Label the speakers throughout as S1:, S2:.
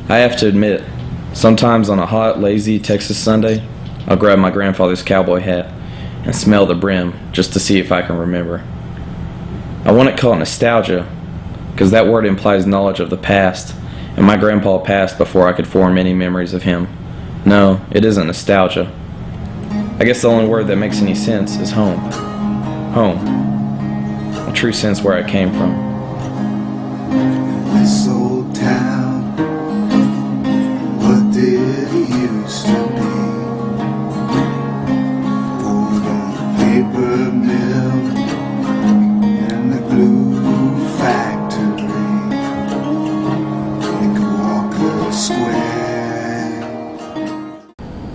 S1: I have to admit, sometimes on a hot, lazy Texas Sunday, I'll grab my grandfather's cowboy hat and smell the brim just to see if I can remember. I wouldn't call it nostalgia, because that word implies knowledge of the past, and my grandpa passed before I could form any memories of him. No, it isn't nostalgia. I guess the only word that makes any sense is home. Home. A true sense where I came from.
S2: This old town, what did it used to be? For the paper mill and the glue factory, Walker Square.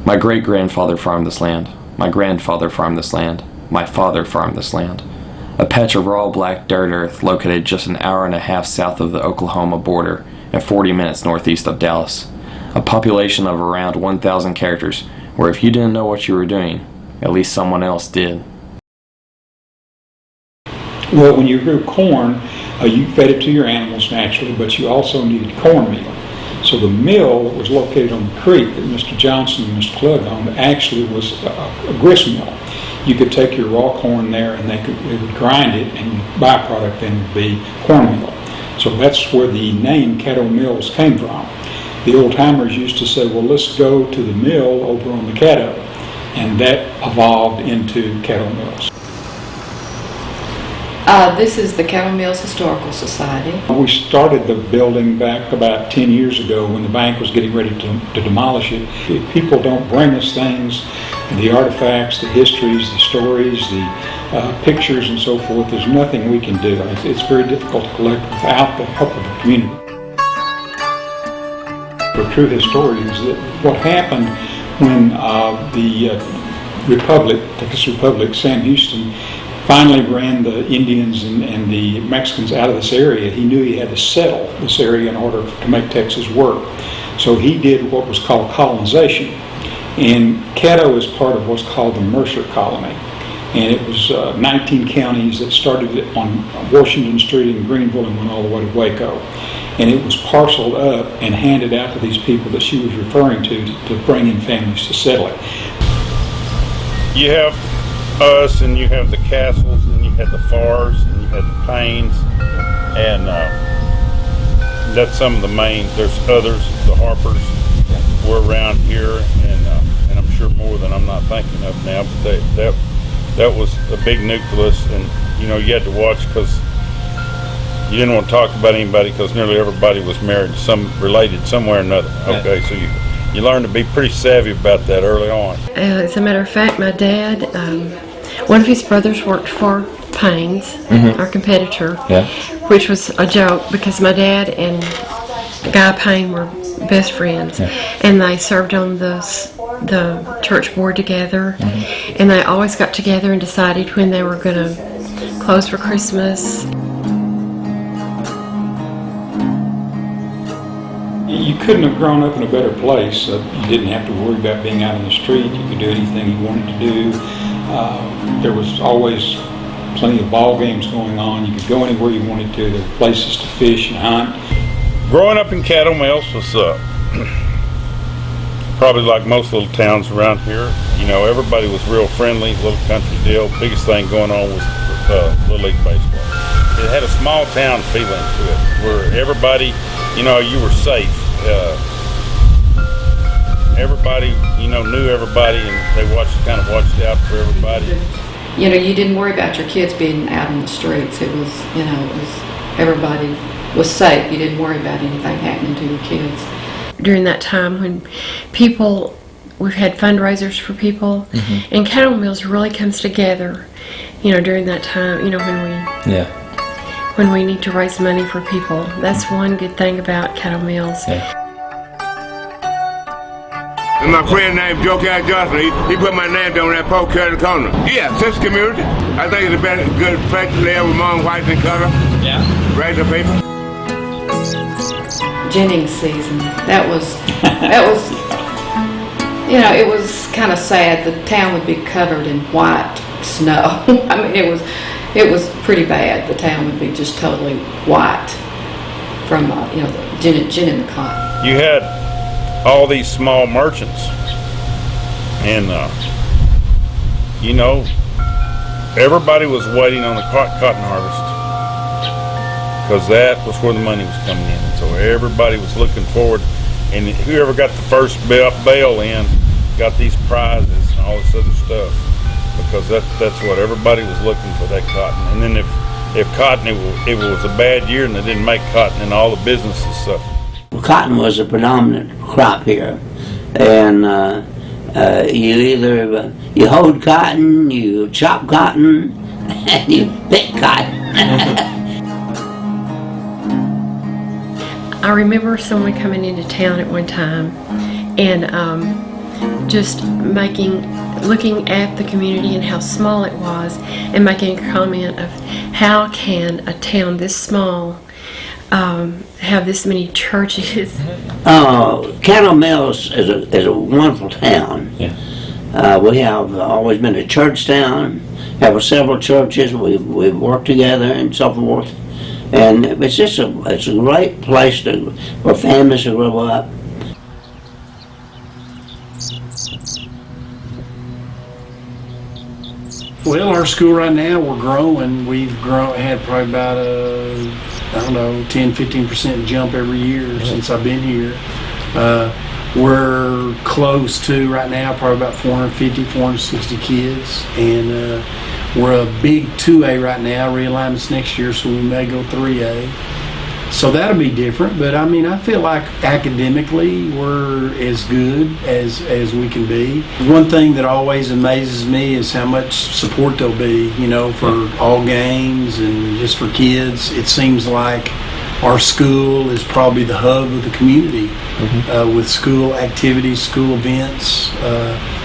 S1: My great-grandfather farmed this land. My grandfather farmed this land. My father farmed this land. A patch of raw black dirt earth located just an hour and a half south of the Oklahoma border and 40 minutes northeast of Dallas. A population of around 1,000 characters, where if you didn't know what you were doing, at least someone else did.
S3: Well, when you grew corn, you fed it to your animals naturally, but you also needed cornmeal. So the mill that was located on the creek that Mr. Johnson and Mr. Klug owned actually was a grist mill. You could take your raw corn there and they would grind it, and the byproduct then would be cornmeal. So that's where the name Caddo Mills came from. The old timers used to say, well, let's go to the mill over on the Caddo, and that evolved into Caddo Mills.
S4: This is the Caddo Mills Historical Society.
S3: We started the building back about 10 years ago when the bank was getting ready to demolish it. If people don't bring us things, the artifacts, the histories, the stories, the pictures and so forth, there's nothing we can do. It's very difficult to collect without the help of the community. For true historians, what happened when the Texas Republic, Sam Houston, finally ran the Indians and the Mexicans out of this area, he knew he had to settle this area in order to make Texas work. So he did what was called colonization. And Caddo is part of what's called the Mercer Colony. And it was 19 counties that started on Washington Street in Greenville and went all the way to Waco. And it was parceled up and handed out to these people that she was referring to bring in families to settle it.
S5: You have us, and you have the Castles, and you had the Farrs, and you had the Paynes, and that's some of the main. There's others. The Harpers were around here, and I'm sure more than I'm not thinking of now. But that was a big nucleus, and you had to watch because you didn't want to talk about anybody because nearly everybody was married to related somewhere or another. Okay, so you learned to be pretty savvy about that early on.
S6: As a matter of fact, my dad, one of his brothers worked for Payne's, our competitor, which was a joke because my dad and Guy Payne were best friends, and they served on the church board together, and they always got together and decided when they were going to close for Christmas.
S3: You couldn't have grown up in a better place. You didn't have to worry about being out on the street. You could do anything you wanted to do. There was always plenty of ball games going on. You could go anywhere you wanted to. There were places to fish and hunt.
S5: Growing up in Caddo Mills was probably like most little towns around here. Everybody was real friendly, little country deal. Biggest thing going on was Little League baseball. It had a small town feeling to it, where everybody, you were safe. Everybody, knew everybody, and they kind of watched out for everybody.
S4: You didn't worry about your kids being out on the streets. It was, everybody was safe. You didn't worry about anything happening to your kids.
S6: During that time when we've had fundraisers for people, and Caddo Mills really comes together, during that time, when we need to raise money for people. That's one good thing about Caddo Mills.
S7: And my friend named Joe Cal Johnson, he put my name down that post in the corner. Yeah, this community, I think it's a good place to live among whites and color. Yeah. Raise the people.
S4: Jennings season. That was, it was kind of sad. The town would be covered in white snow. I mean, it was pretty bad. The town would be just totally white from you know, gin in the cotton.
S5: You had all these small merchants, and you know, everybody was waiting on the cotton harvest because that was where the money was coming in. And so everybody was looking forward, and whoever got the first bale in got these prizes and all this other stuff, because that's what everybody was looking for, that cotton. And then if cotton, it was a bad year and they didn't make cotton, and all the businesses suffered.
S8: Well, cotton was a predominant crop here, and you either you hoed cotton, you chop cotton, and you pick cotton.
S6: I remember someone coming into town at one time and just looking at the community and how small it was, and making a comment of how can a town this small have this many churches.
S8: Cattle Mills is a wonderful town.
S1: Yeah.
S8: We have always been a church town, have several churches, we've worked together and so forth. And it's just it's a great place for families to grow up.
S9: Well, our school right now, we're growing. We've had probably about a, 10-15% jump every year since I've been here. We're close to, right now, probably about 450, 460 kids. And we're a big 2A right now, realignments next year, so we may go 3A. So that'll be different, but I mean, I feel like academically we're as good as we can be. One thing that always amazes me is how much support there'll be, you know, for all games and just for kids. It seems like our school is probably the hub of the community, with school activities, school events,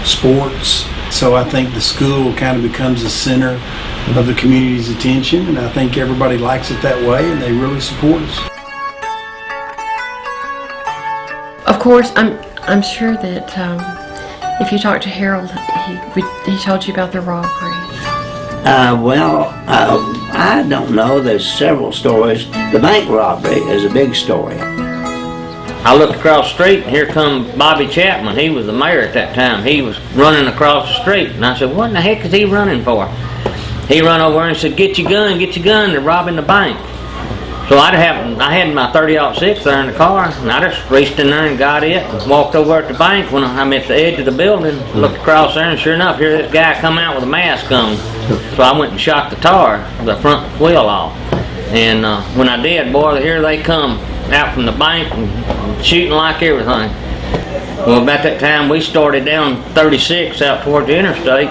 S9: sports. So I think the school kind of becomes the center of the community's attention, and I think everybody likes it that way, and they really support us.
S6: Of course, I'm sure that if you talk to Harold, he told you about the robbery.
S8: I don't know. There's several stories. The bank robbery is a big story.
S10: I looked across the street, and here come Bobby Chapman. He was the mayor at that time. He was running across the street, and I said, "What in the heck is he running for?" He run over and said, "Get your gun, they're robbing the bank." So I had my 30-06 there in the car, and I just reached in there and got it and walked over at the bank. When I'm at the edge of the building, looked across there, and sure enough, here this guy come out with a mask on. So I went and shot the the front wheel off. And when I did, boy, here they come out from the bank and shooting like everything. Well, about that time, we started down 36 out toward the interstate.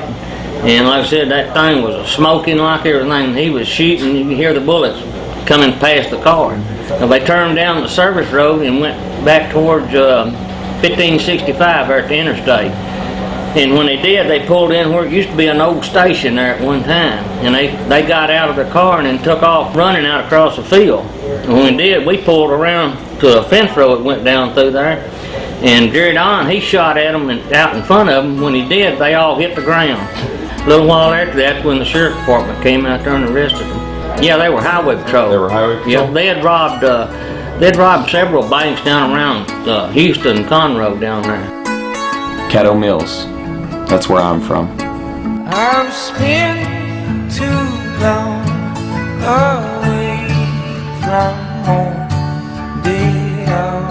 S10: And like I said, that thing was smoking like everything. He was shooting, you could hear the bullets coming past the car. So they turned down the service road and went back towards 1565 there at the interstate. And when they did, they pulled in where it used to be an old station there at one time. And they got out of their car and then took off running out across the field. And when we did, we pulled around to a fence road that went down through there. And Jerry Don, he shot at them and out in front of them. When he did, they all hit the ground. A little while after that, when the sheriff's department came out there and arrested them. Yeah, they were highway patrol.
S1: They were highway patrol?
S10: Yeah, they had robbed several banks down around Houston and Conroe down there.
S1: Caddo Mills. That's where I'm from.
S11: I've spent too long away from home. Did all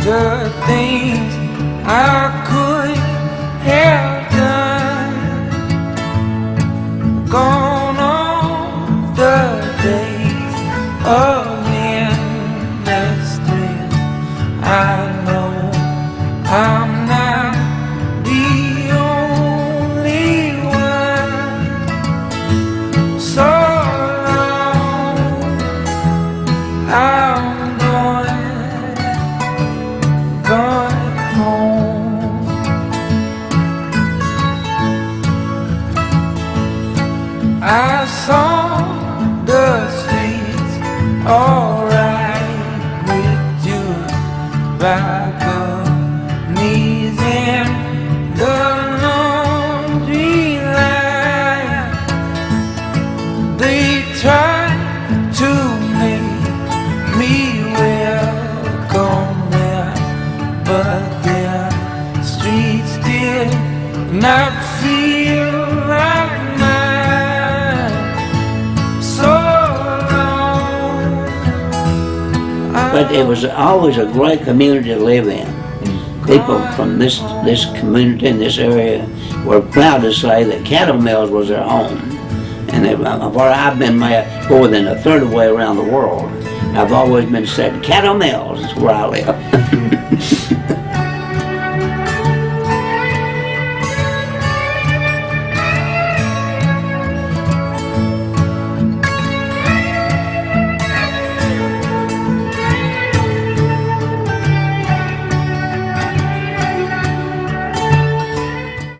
S11: the things I could have done. Gone on the days of industry. I know I'm not the only one. So long, I'm going home. I saw the streets alright with you balconies and the laundry line. They tried to make me wear not feel like mine so long.
S8: But it was always a great community to live in. People from this community in this area were proud to say that Cattle Mills was their home. And where I've been more than a third of the way around the world, I've always been said, Cattle Mills is where I live.